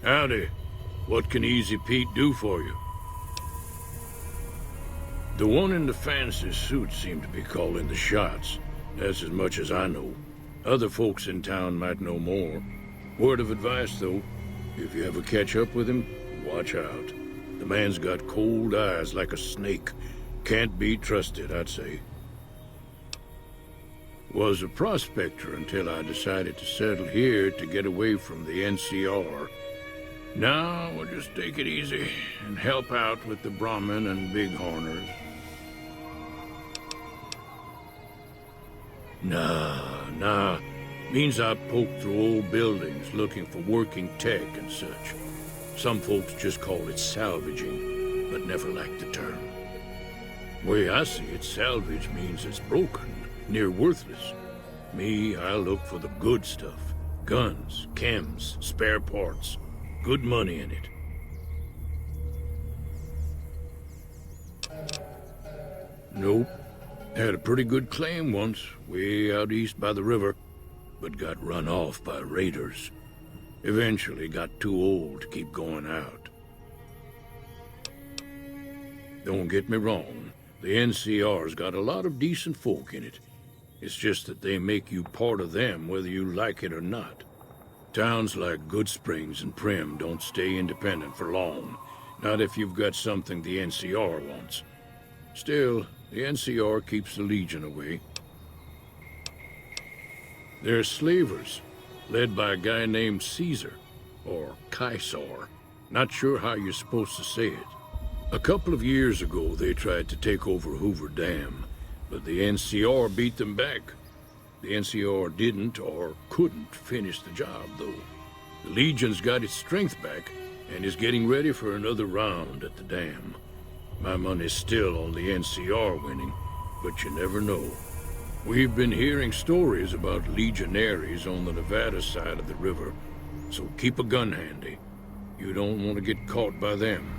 Howdy. What can Easy Pete do for you? The one in the fancy suit seemed to be calling the shots. That's as much as I know. Other folks in town might know more. Word of advice, though, if you ever catch up with him, watch out. The man's got cold eyes like a snake. Can't be trusted, I'd say. Was a prospector until I decided to settle here to get away from the NCR. Now we'll just take it easy and help out with the Brahmin and Bighorners. Nah. Means I poke through old buildings looking for working tech and such. Some folks just call it salvaging, but never liked the term. Way I see it, salvage means it's broken, near worthless. Me, I look for the good stuff. Guns, chems, spare parts. Good money in it. Nope. Had a pretty good claim once, way out east by the river, but got run off by raiders. Eventually got too old to keep going out. Don't get me wrong, the NCR's got a lot of decent folk in it. It's just that they make you part of them whether you like it or not. Towns like Good Springs and Prim don't stay independent for long, not if you've got something the NCR wants. Still, the NCR keeps the Legion away. They're slavers, led by a guy named Caesar, or Caesar. Not sure how you're supposed to say it. A couple of years ago, they tried to take over Hoover Dam, but the NCR beat them back. The NCR didn't or couldn't finish the job, though. The Legion's got its strength back and is getting ready for another round at the dam. My money's still on the NCR winning, but you never know. We've been hearing stories about legionaries on the Nevada side of the river, so keep a gun handy. You don't want to get caught by them.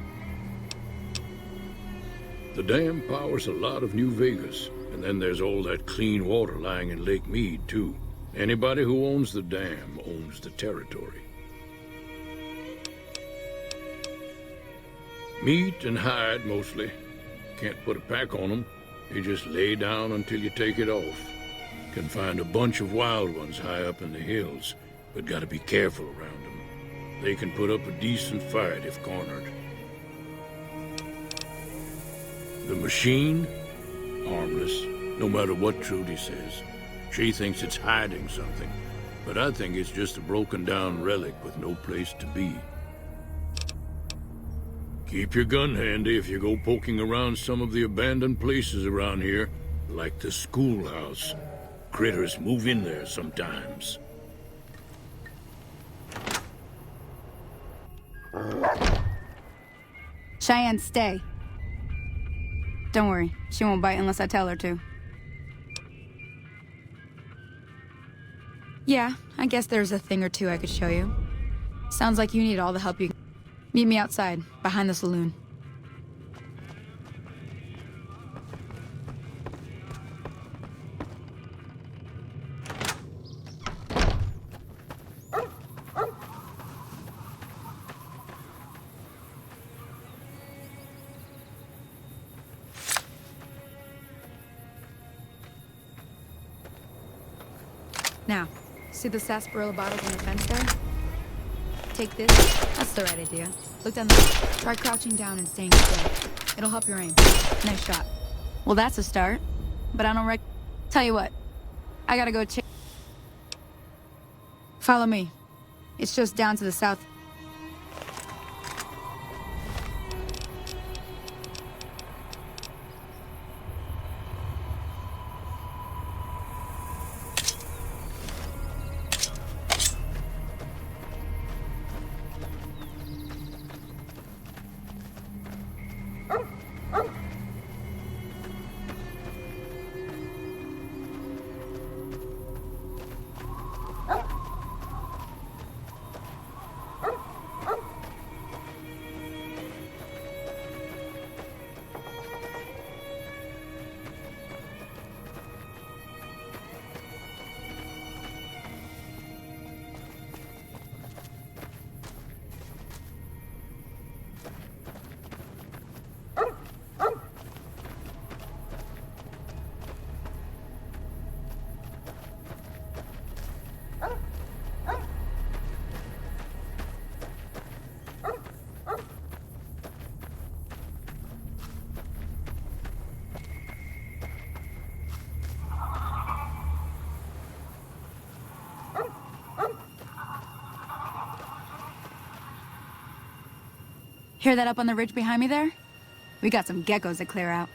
The dam powers a lot of New Vegas, and then there's all that clean water lying in Lake Mead, too. Anybody who owns the dam owns the territory. Meat and hide, mostly. Can't put a pack on them. You just lay down until you take it off. Can find a bunch of wild ones high up in the hills, but gotta be careful around them. They can put up a decent fight if cornered. The machine? Harmless, no matter what Trudy says. She thinks it's hiding something, but I think it's just a broken-down relic with no place to be. Keep your gun handy if you go poking around some of the abandoned places around here, like the schoolhouse. Critters move in there sometimes. Cheyenne, stay. Don't worry, she won't bite unless I tell her to. Yeah, I guess there's a thing or two I could show you. Sounds like you need all the help you can. Meet me outside, behind the saloon. Now, see the sarsaparilla bottles on the fence there? Take this. That's the right idea. Look down there. Try crouching down and staying still. It'll help your aim. Nice shot. Well, that's a start. But I don't Tell you what. I gotta go check. Follow me. It's just down to the south. Hear that up on the ridge behind me there? We got some geckos to clear out.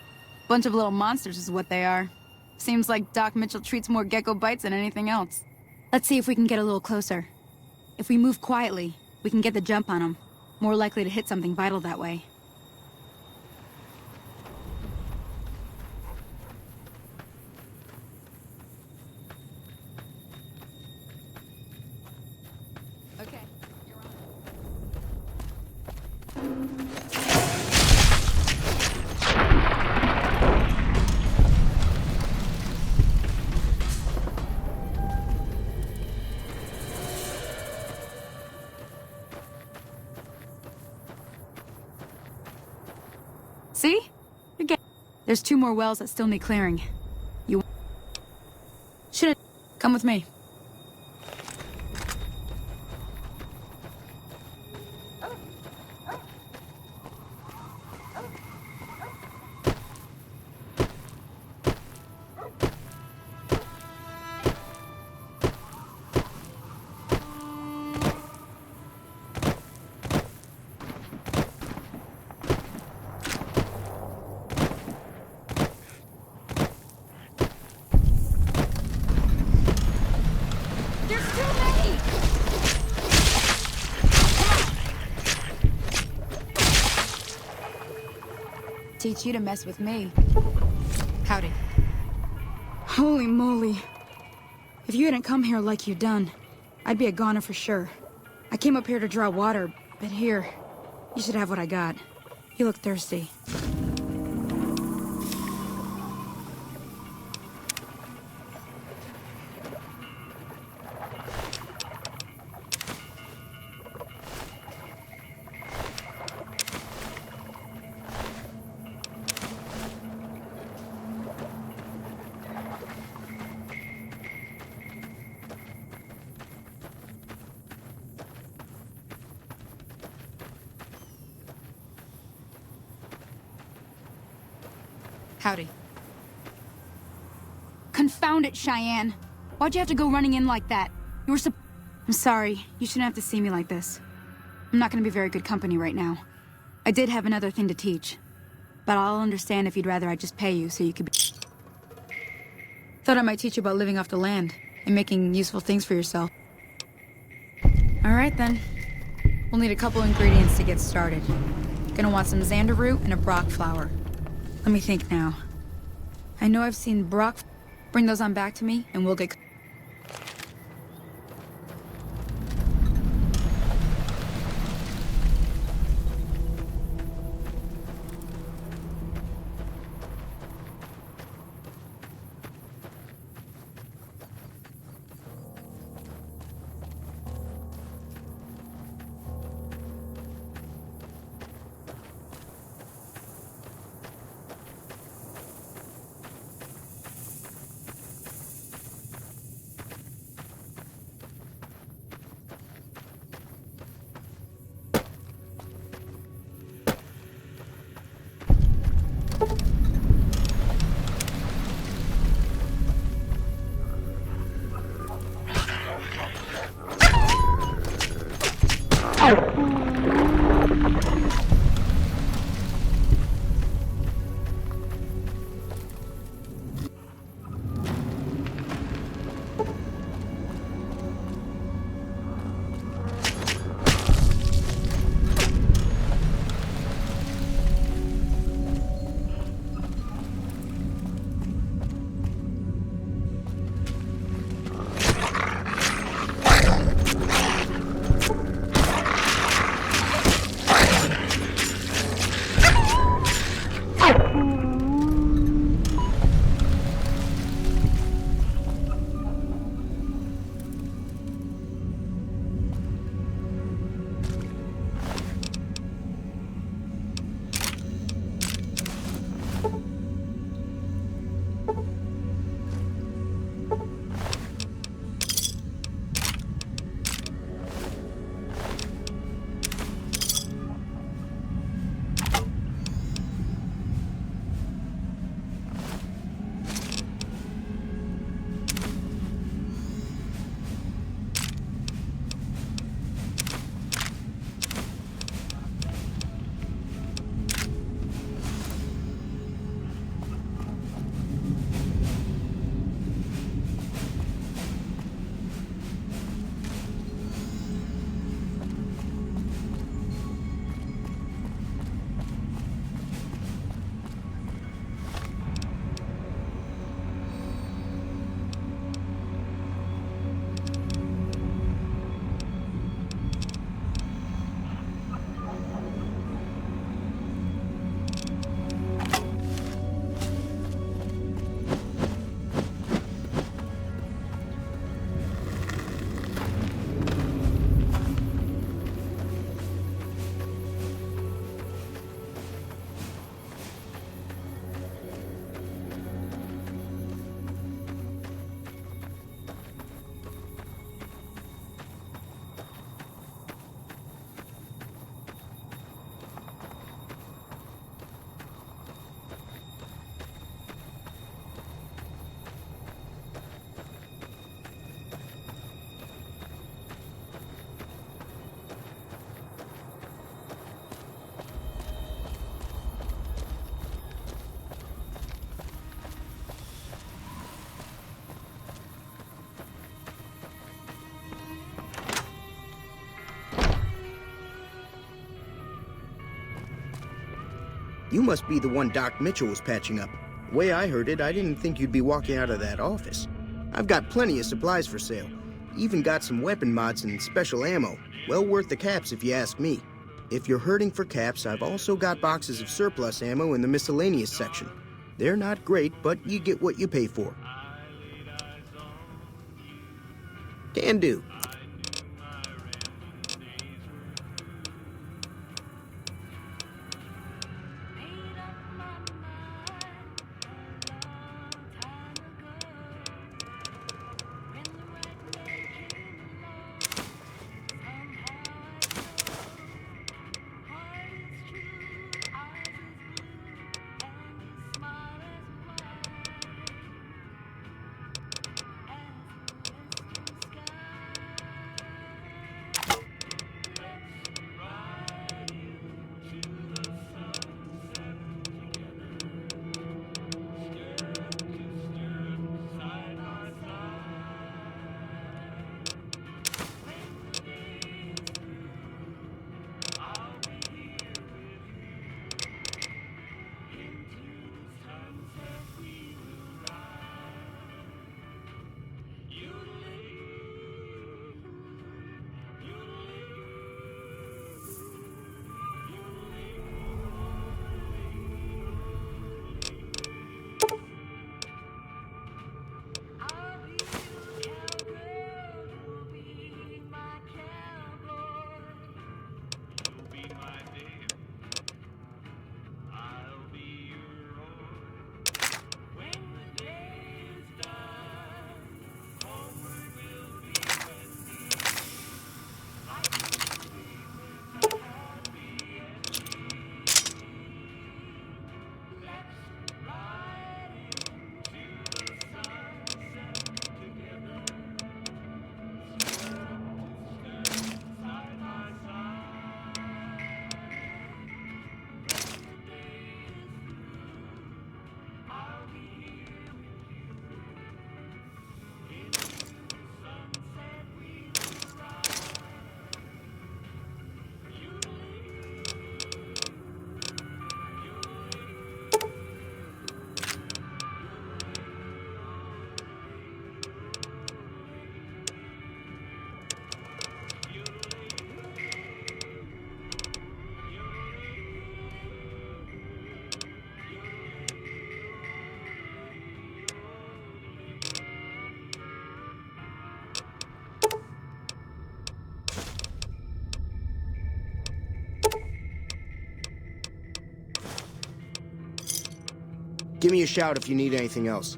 Bunch of little monsters is what they are. Seems like Doc Mitchell treats more gecko bites than anything else. Let's see if we can get a little closer. If we move quietly, we can get the jump on them. More likely to hit something vital that way. Okay, you're on. See? You're getting... There's 2 more wells that still need clearing. You... Should've... Come with me. Teach you to mess with me. Howdy. Holy moly. If you hadn't come here like you done, I'd be a goner for sure. I came up here to draw water, but here, you should have what I got. You look thirsty. Howdy. Confound it, Cheyenne. Why'd you have to go running in like that? You were I'm sorry. You shouldn't have to see me like this. I'm not gonna be very good company right now. I did have another thing to teach. But I'll understand if you'd rather I just pay you so you could be... Thought I might teach you about living off the land and making useful things for yourself. Alright then. We'll need a couple ingredients to get started. Gonna want some xander root and a brock flower. Let me think now. I know I've seen brock... Bring those on back to me, and we'll get... You must be the one Doc Mitchell was patching up. The way I heard it, I didn't think you'd be walking out of that office. I've got plenty of supplies for sale. Even got some weapon mods and special ammo. Well worth the caps if you ask me. If you're hurting for caps, I've also got boxes of surplus ammo in the miscellaneous section. They're not great, but you get what you pay for. Can do. Give me a shout if you need anything else.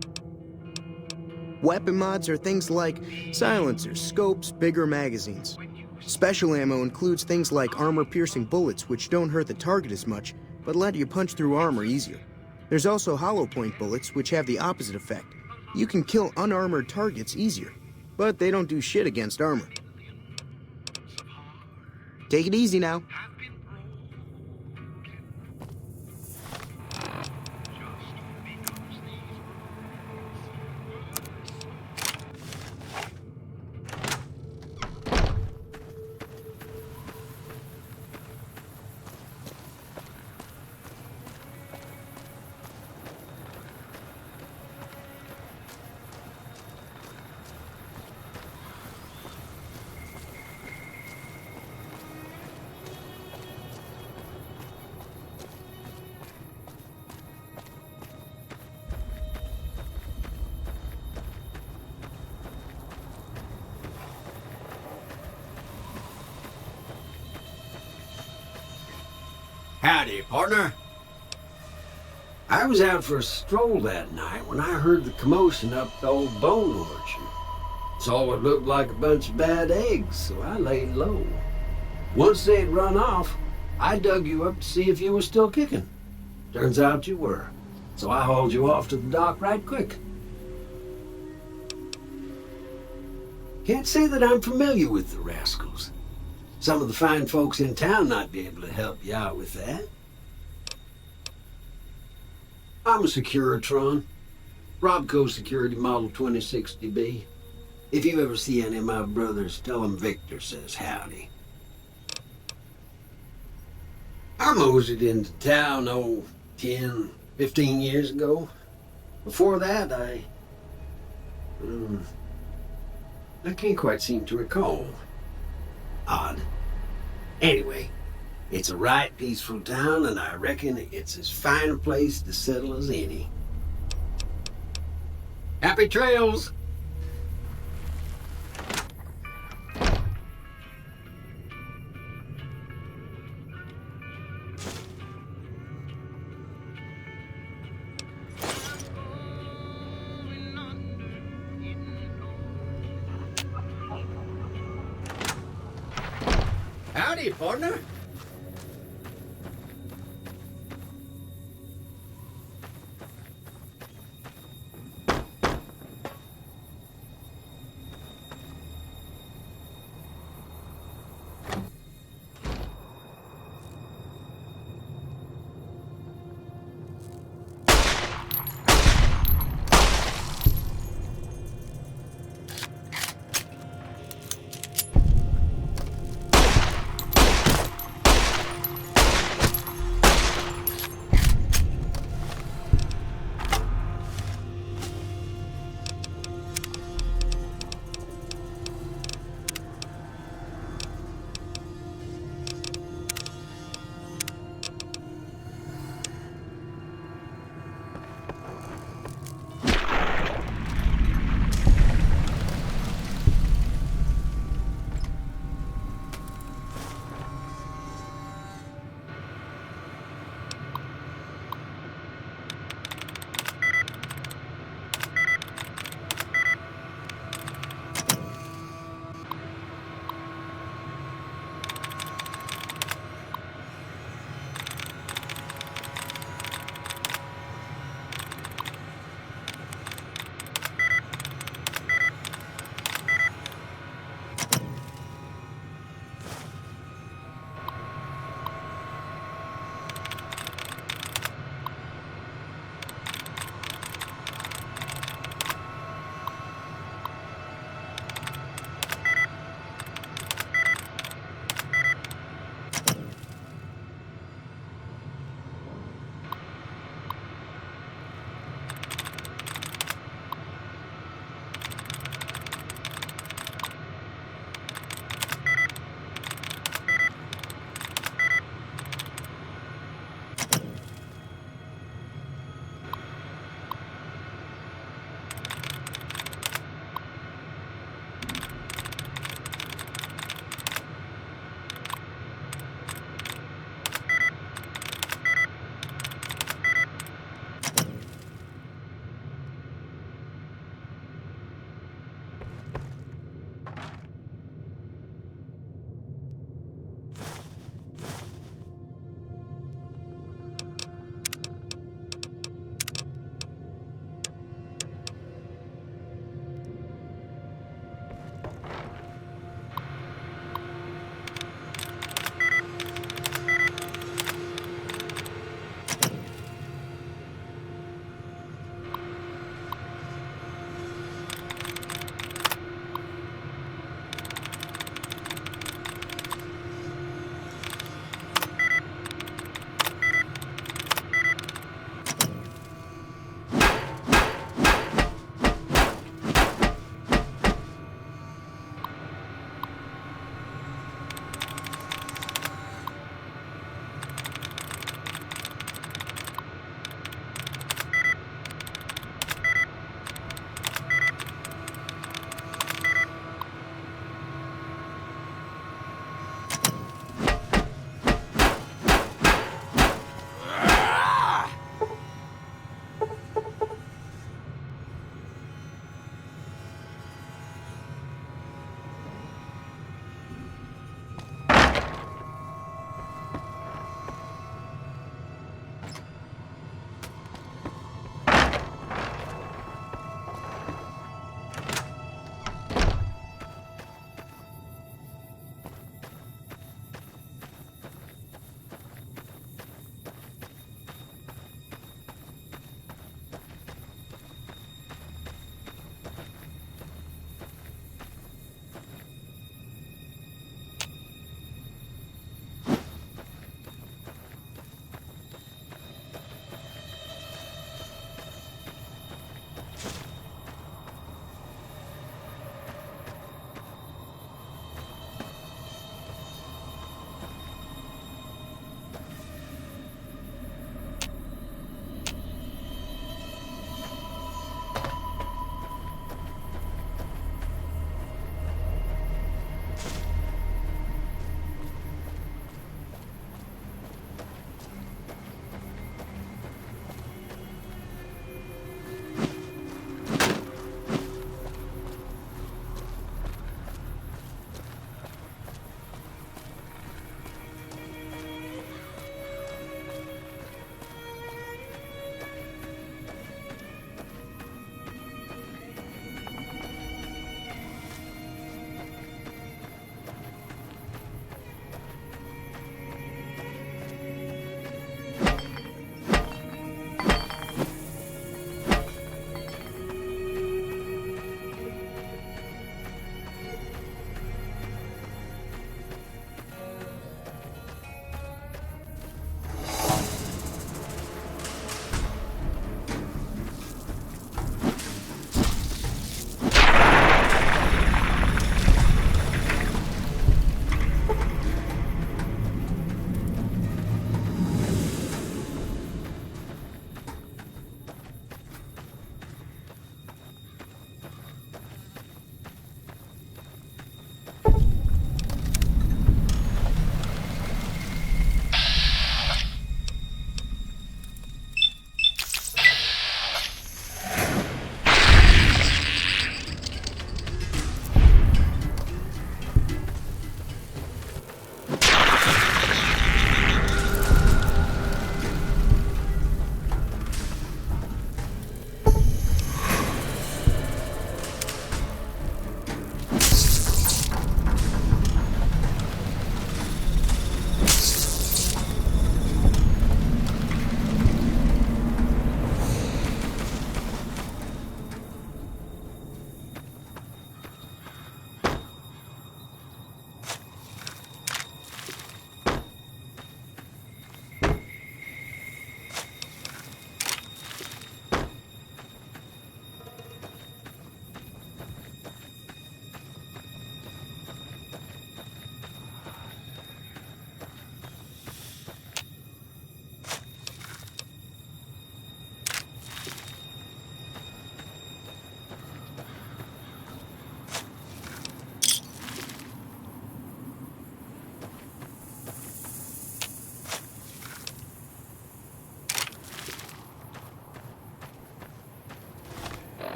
Weapon mods are things like silencers, scopes, bigger magazines. Special ammo includes things like armor-piercing bullets, which don't hurt the target as much, but let you punch through armor easier. There's also hollow point bullets, which have the opposite effect. You can kill unarmored targets easier, but they don't do shit against armor. Take it easy now. Howdy, partner. I was out for a stroll that night when I heard the commotion up the old bone orchard. Saw what looked like a bunch of bad eggs, so I laid low. Once they'd run off, I dug you up to see if you were still kicking. Turns out you were, so I hauled you off to the dock right quick. Can't say that I'm familiar with the rascals. Some of the fine folks in town might be able to help you out with that. I'm a Securitron. Robco Security Model 2060B. If you ever see any of my brothers, tell them Victor says howdy. I moseyed into town, 10, 15 years ago. Before that, I can't quite seem to recall. Odd. Anyway, it's a right peaceful town, and I reckon it's as fine a place to settle as any. Happy trails! Howdy, partner.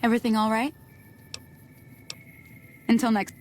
Everything all right? Until next...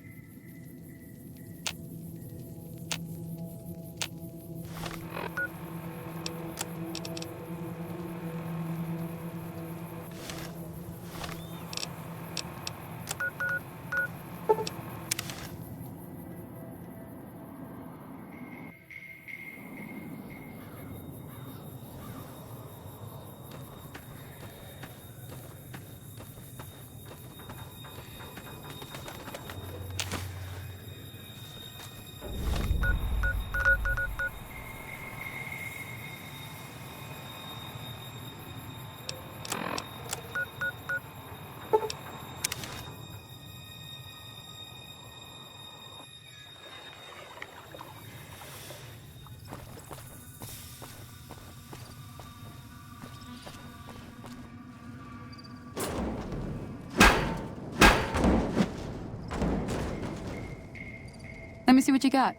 Let me see what you got.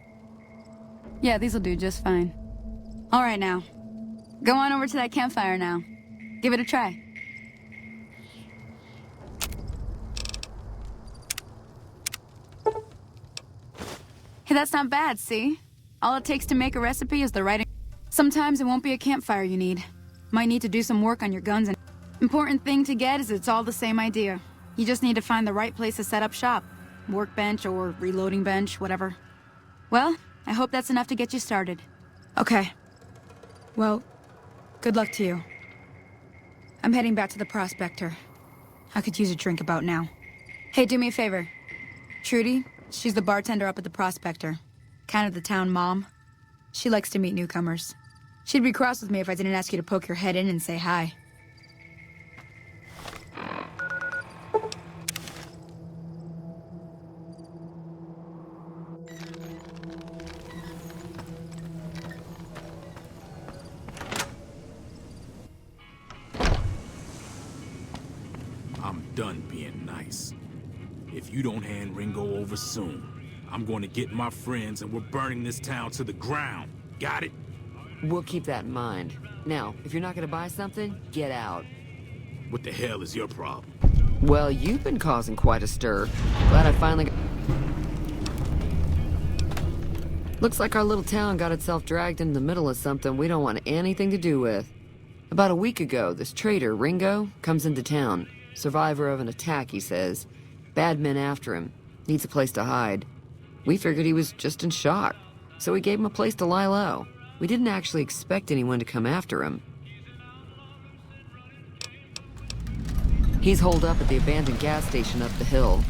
Yeah, these'll do just fine. All right now. Go on over to that campfire now. Give it a try. Hey, that's not bad, see? All it takes to make a recipe is the right... Sometimes it won't be a campfire you need. Might need to do some work on your guns and... Important thing to get is it's all the same idea. You just need to find the right place to set up shop. Workbench or reloading bench, whatever. Well, I hope that's enough to get you started. Okay. Well, good luck to you. I'm heading back to the Prospector. I could use a drink about now. Hey, do me a favor. Trudy, she's the bartender up at the Prospector. Kind of the town mom. She likes to meet newcomers. She'd be cross with me if I didn't ask you to poke your head in and say hi. I'm done being nice. If you don't hand Ringo over soon, I'm going to get my friends and we're burning this town to the ground. Got it? We'll keep that in mind. Now, if you're not gonna buy something, get out. What the hell is your problem? Well, you've been causing quite a stir. Glad I finally... Looks like our little town got itself dragged into the middle of something we don't want anything to do with. About a week ago, this traitor, Ringo, comes into town. Survivor of an attack, he says. Bad men after him. Needs a place to hide. We figured he was just in shock, so we gave him a place to lie low. We didn't actually expect anyone to come after him. He's holed up at the abandoned gas station up the hill.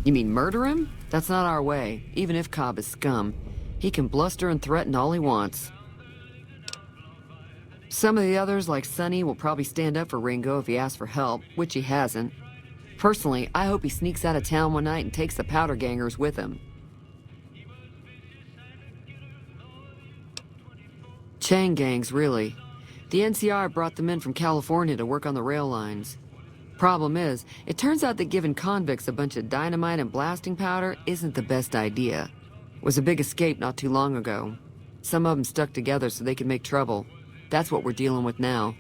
You mean murder him? That's not our way, even if Cobb is scum. He can bluster and threaten all he wants. Some of the others, like Sonny, will probably stand up for Ringo if he asks for help, which he hasn't. Personally, I hope he sneaks out of town one night and takes the powder gangers with him. Chain gangs, really. The NCR brought them in from California to work on the rail lines. Problem is, it turns out that giving convicts a bunch of dynamite and blasting powder isn't the best idea. It was a big escape not too long ago. Some of them stuck together so they could make trouble. That's what we're dealing with now.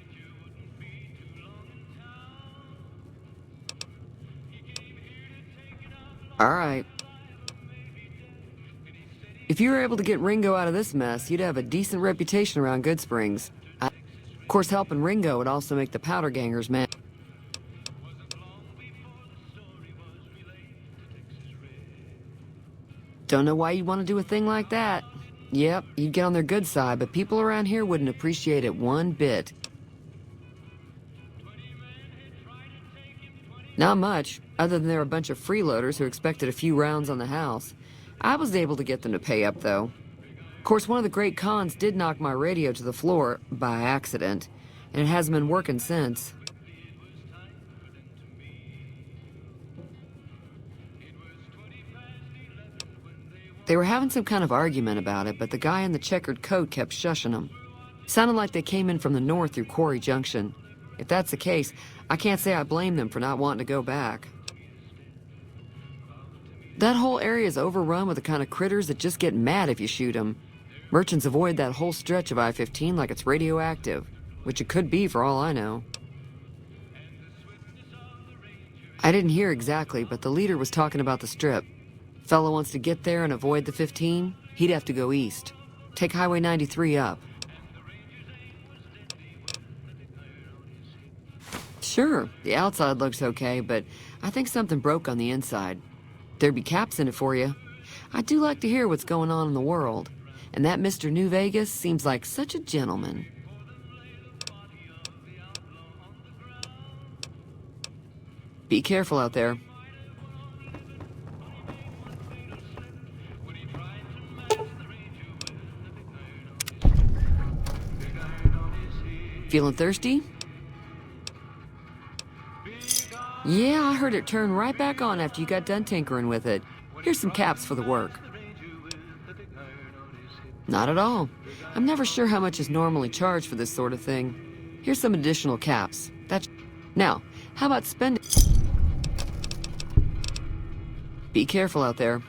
All right. If you were able to get Ringo out of this mess, you'd have a decent reputation around Good Springs. Of course, helping Ringo would also make the powder gangers mad. Don't know why you'd want to do a thing like that. Yep, you'd get on their good side, but people around here wouldn't appreciate it one bit. Not much, other than they're a bunch of freeloaders who expected a few rounds on the house. I was able to get them to pay up, though. Of course, one of the great cons did knock my radio to the floor, by accident, and it hasn't been working since. They were having some kind of argument about it, but the guy in the checkered coat kept shushing them. Sounded like they came in from the north through Quarry Junction. If that's the case, I can't say I blame them for not wanting to go back. That whole area is overrun with the kind of critters that just get mad if you shoot them. Merchants avoid that whole stretch of I-15 like it's radioactive, which it could be for all I know. I didn't hear exactly, but the leader was talking about the Strip. Fella wants to get there and avoid the 15, he'd have to go east. Take Highway 93 up. Sure, the outside looks okay, but I think something broke on the inside. There'd be caps in it for you. I do like to hear what's going on in the world, and that Mr. New Vegas seems like such a gentleman. Be careful out there. Feeling thirsty? Yeah, I heard it turn right back on after you got done tinkering with it. Here's some caps for the work. Not at all. I'm never sure how much is normally charged for this sort of thing. Here's some additional caps. Now, how about spending... Be careful out there.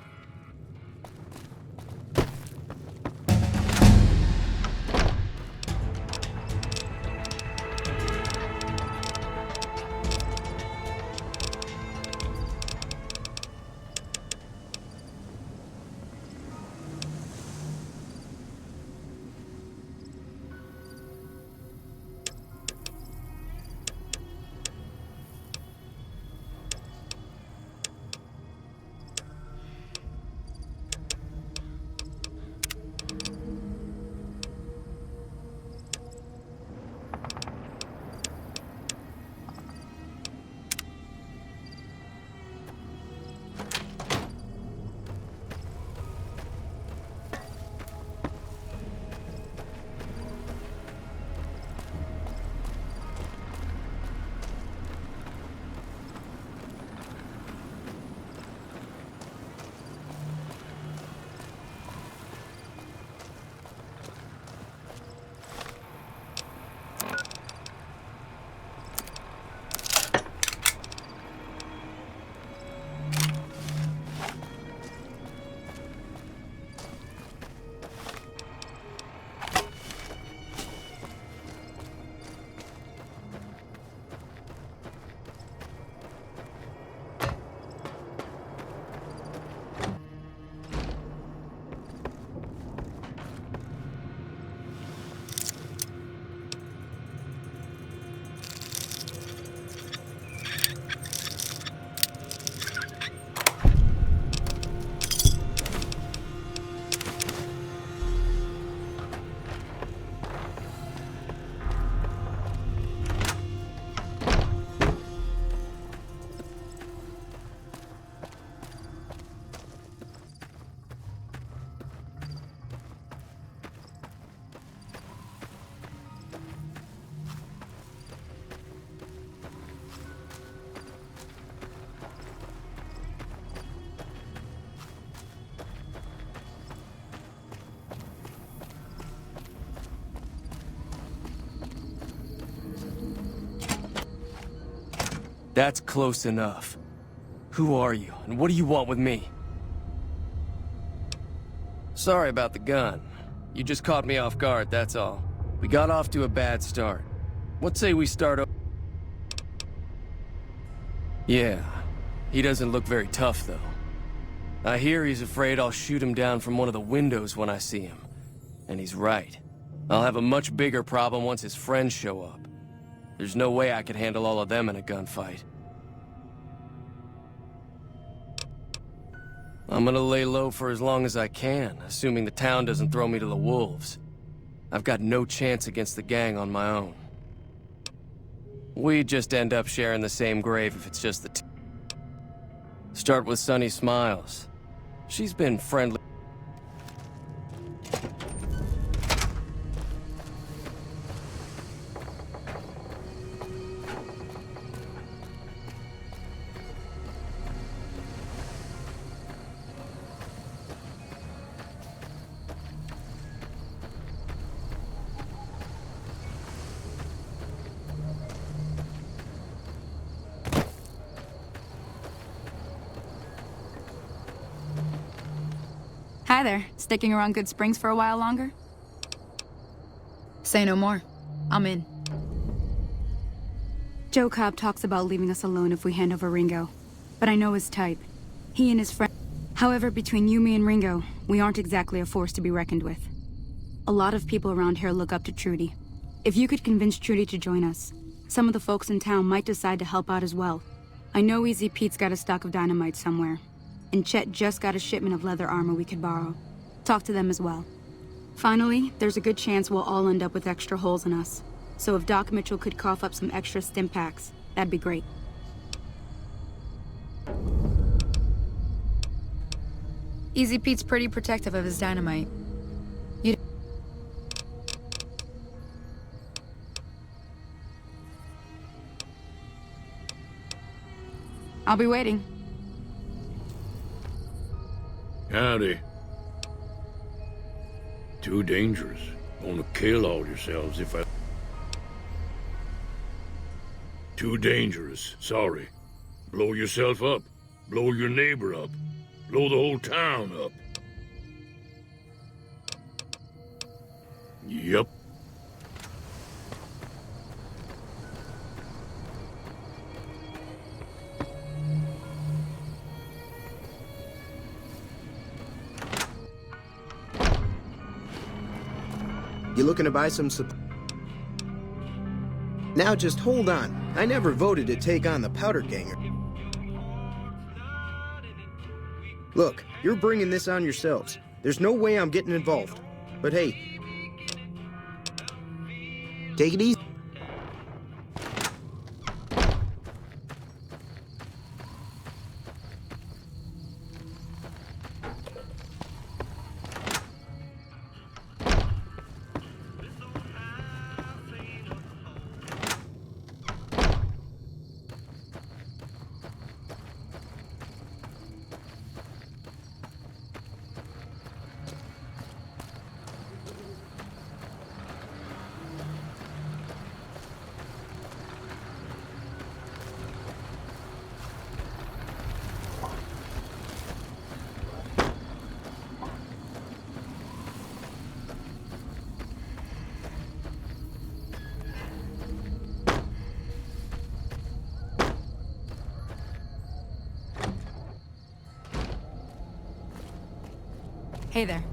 That's close enough. Who are you, and what do you want with me? Sorry about the gun. You just caught me off guard, that's all. We got off to a bad start. What say we start over? Yeah, he doesn't look very tough, though. I hear he's afraid I'll shoot him down from one of the windows when I see him. And he's right. I'll have a much bigger problem once his friends show up. There's no way I could handle all of them in a gunfight. I'm gonna lay low for as long as I can, assuming the town doesn't throw me to the wolves. I've got no chance against the gang on my own. We just end up sharing the same grave if it's just the Start with Sunny Smiles. She's been friendly. Hi there. Sticking around Good Springs for a while longer? Say no more. I'm in. Joe Cobb talks about leaving us alone if we hand over Ringo, but I know his type. He and his friend. However, between you, me, and Ringo, we aren't exactly a force to be reckoned with. A lot of people around here look up to Trudy. If you could convince Trudy to join us, some of the folks in town might decide to help out as well. I know Easy Pete's got a stock of dynamite somewhere, and Chet just got a shipment of leather armor we could borrow. Talk to them as well. Finally, there's a good chance we'll all end up with extra holes in us. So if Doc Mitchell could cough up some extra stim packs, that'd be great. Easy Pete's pretty protective of his dynamite. I'll be waiting. Howdy. Too dangerous. Gonna kill all yourselves if I... Too dangerous. Sorry. Blow yourself up. Blow your neighbor up. Blow the whole town up. Yep. You looking to buy some Now just hold on. I never voted to take on the Powder Ganger. Look, you're bringing this on yourselves. There's no way I'm getting involved. But hey, take it easy. Hey there.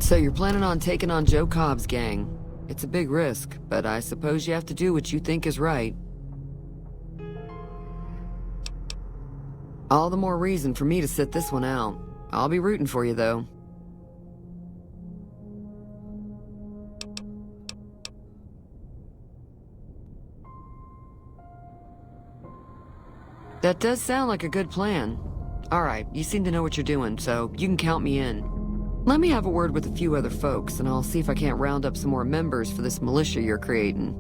So you're planning on taking on Joe Cobb's gang. It's a big risk, but I suppose you have to do what you think is right. All the more reason for me to sit this one out. I'll be rooting for you, though. That does sound like a good plan. All right, you seem to know what you're doing, so you can count me in. Let me have a word with a few other folks, and I'll see if I can't round up some more members for this militia you're creating.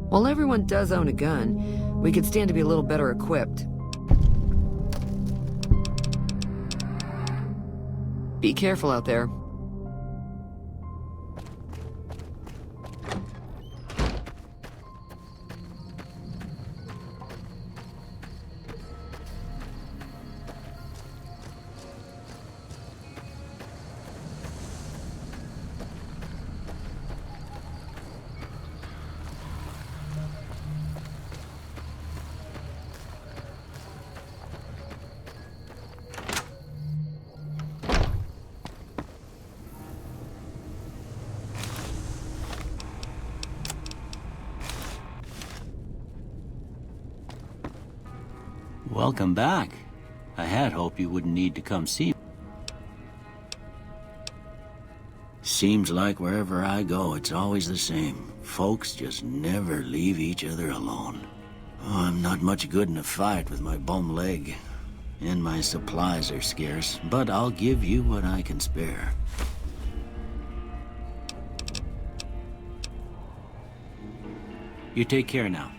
While everyone does own a gun, we could stand to be a little better equipped. Be careful out there. Welcome back. I had hoped you wouldn't need to come see me. Seems like wherever I go, it's always the same. Folks just never leave each other alone. Oh, I'm not much good in a fight with my bum leg. And my supplies are scarce, but I'll give you what I can spare. You take care now.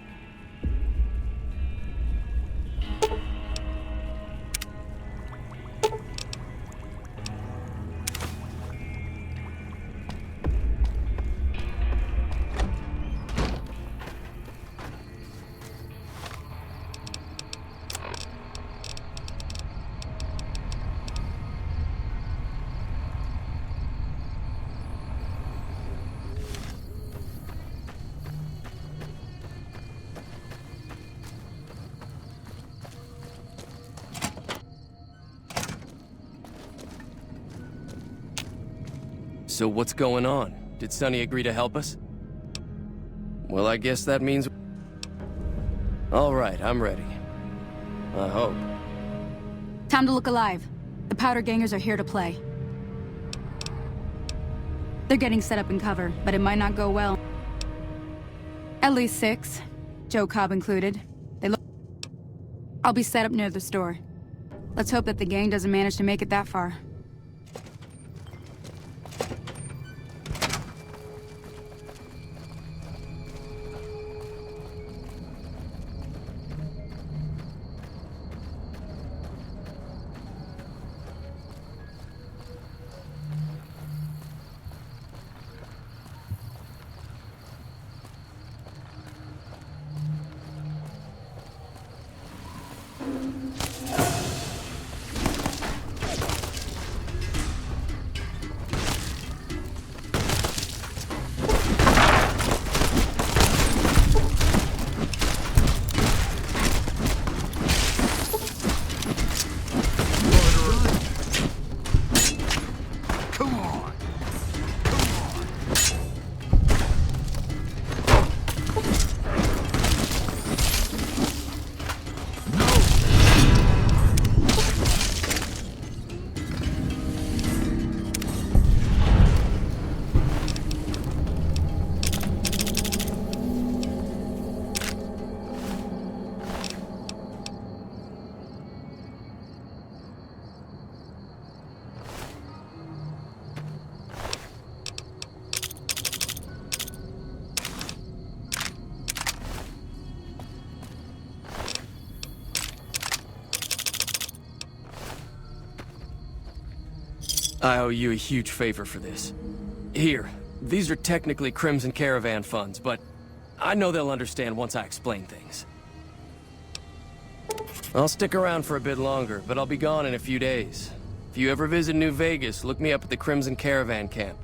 So what's going on? Did Sonny agree to help us? Well, I guess that means... All right, I'm ready. I hope. Time to look alive. The Powder Gangers are here to play. They're getting set up in cover, but it might not go well. At least 6, Joe Cobb included. They look... I'll be set up near the store. Let's hope that the gang doesn't manage to make it that far. I owe you a huge favor for this. Here, these are technically Crimson Caravan funds, but I know they'll understand once I explain things. I'll stick around for a bit longer, but I'll be gone in a few days. If you ever visit New Vegas, look me up at the Crimson Caravan camp.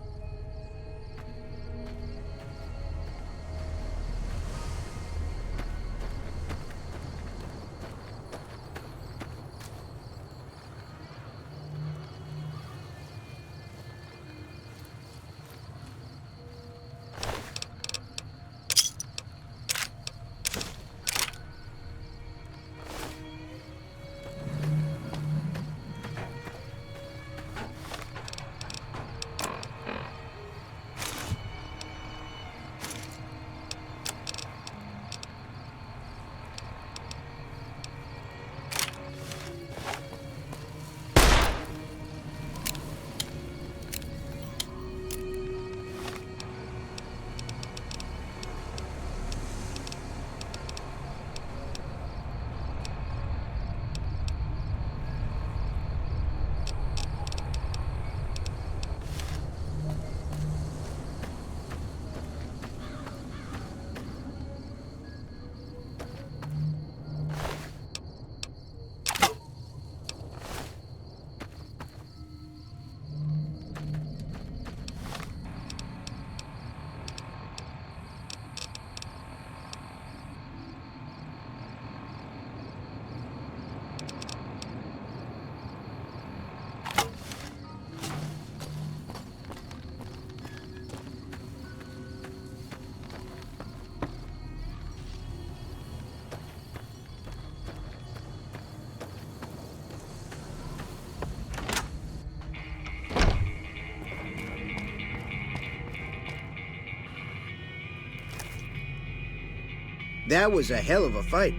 That was a hell of a fight.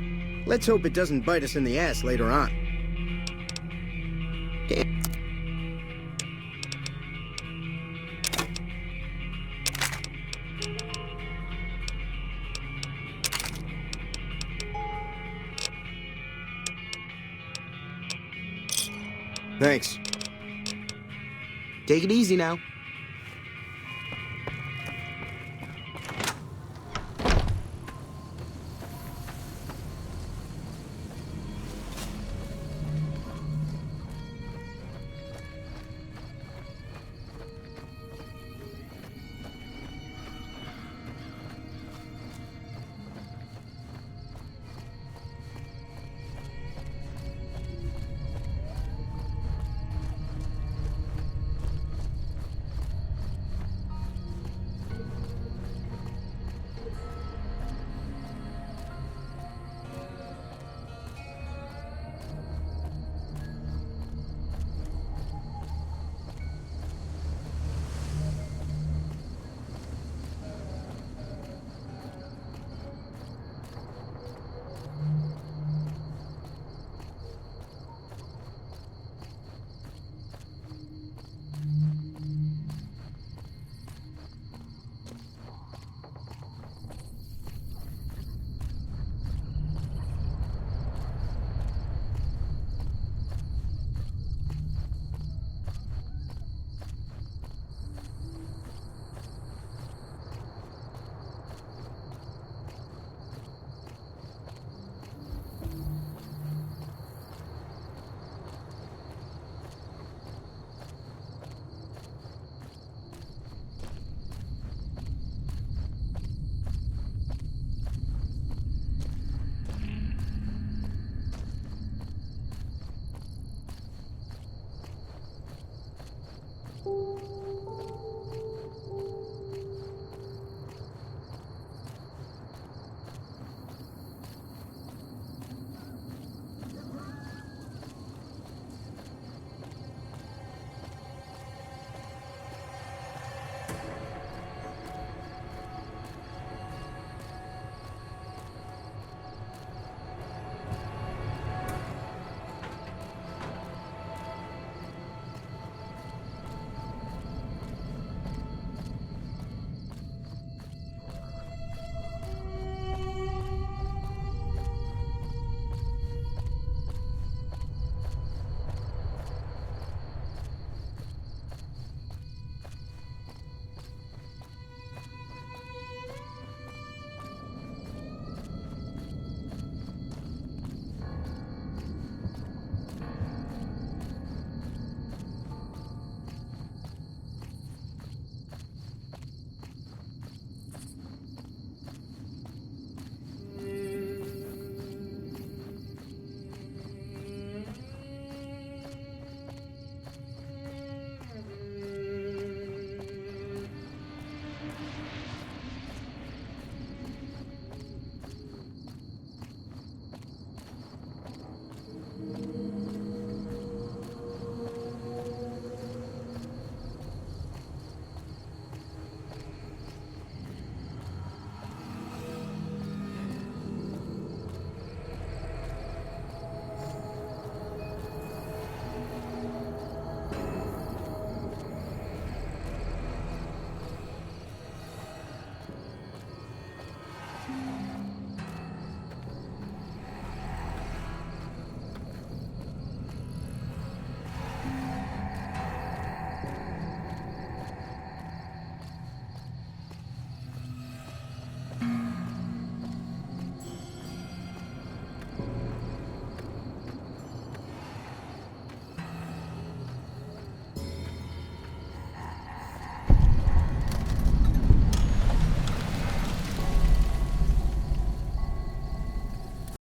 Let's hope it doesn't bite us in the ass later on. Damn. Thanks. Take it easy now.